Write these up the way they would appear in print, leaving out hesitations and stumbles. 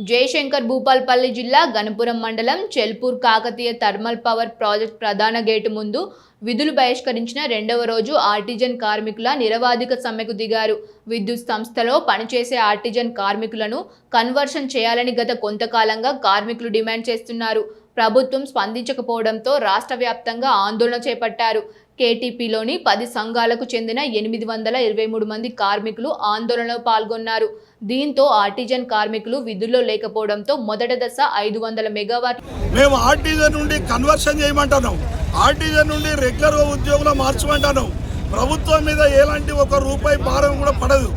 జయశంకర్ భూపాల్పల్లి జిల్లా గణపురం మండలం Chelpur Kakatiya thermal power project ప్రధాన గేటు ముందు విధులు బహిష్కరించిన రెండవ రోజు ఆర్టిజన్ కార్మికుల నిరవధిక సమ్మెకు దిగారు. విద్యుత్ సంస్థలో పనిచేసే ఆర్టిజన్ కార్మికులను కన్వర్షన్ చేయాలని గత కొంతకాలంగా కార్మికులు డిమాండ్ చేస్తున్నారు. ప్రభుత్వం స్పందించకపోవడంతో రాష్ట్ర వ్యాప్తంగా ఆందోళన చేపట్టారు. కేటీపీలోని 10 సంఘాలకు చెందిన 823 మంది కార్మికులు ఆందోళనలో పాల్గొన్నారు. దీంతో ఆర్టిజన్ కార్మికులు విధుల్లో లేకపోవడంతో మొదటి దశ 500 మెగావాట్ మేము ఆర్టిజన్ నుండి కన్వర్షన్ చేయమంటున్నాం. ఆర్టిజన్ నుండి రెగ్యులర్ ఉద్యోగులు మార్చమంటున్నాం. ప్రభుత్వం మీద ఎలాంటి ఒక రూపాయి భారం కూడా పడదు.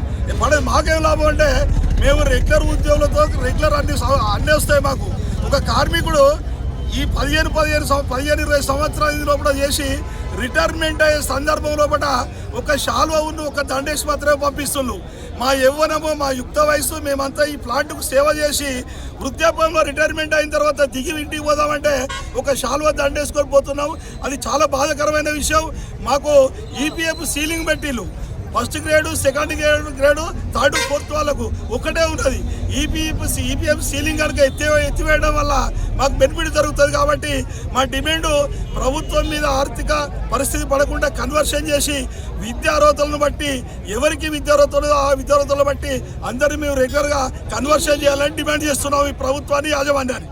మాకేం లాభం అంటే మేము రెగ్యులర్ ఉద్యోగులతో రెగ్యులర్ అన్నీ వస్తాయి. మాకు ఒక కార్మికుడు ఈ 15-20 సంవత్సరాల లోపల చేసి రిటైర్మెంట్ అయ్యే సందర్భం లోపల ఒక శాల్వ ఉన్న ఒక దండేసి మాత్రమే పంపిస్తున్నాం. మా యవ్వనము, మా యుక్త వయసు మేమంతా ఈ ప్లాంట్కు సేవ చేసి వృద్ధాప్యంలో రిటైర్మెంట్ అయిన తర్వాత దిగి ఇంటికి పోదామంటే ఒక శాల్వ దండేసుకొని పోతున్నాం. అది చాలా బాధాకరమైన విషయం. మాకు ఈపీఎఫ్ సీలింగ్ పెట్టిళ్ళు. First grade, second grade, third, fourth వాళ్ళకు ఒకటే ఉన్నది. ఈపీఎఫ్ సీలింగ్ కనుక ఎత్తివేయడం వల్ల మాకు బెనిఫిట్ జరుగుతుంది. కాబట్టి మా డిమాండ్ ప్రభుత్వం మీద ఆర్థిక పరిస్థితి పడకుండా కన్వర్షన్ చేసి విద్యార్హతలను బట్టి ఎవరికి విద్యార్హతలు ఆ విద్యార్హతలను బట్టి అందరినీ మేము రెగ్యులర్గా కన్వర్షన్ చేయాలని డిమాండ్ చేస్తున్నాం ఈ ప్రభుత్వాన్ని, యాజమాన్యాన్ని.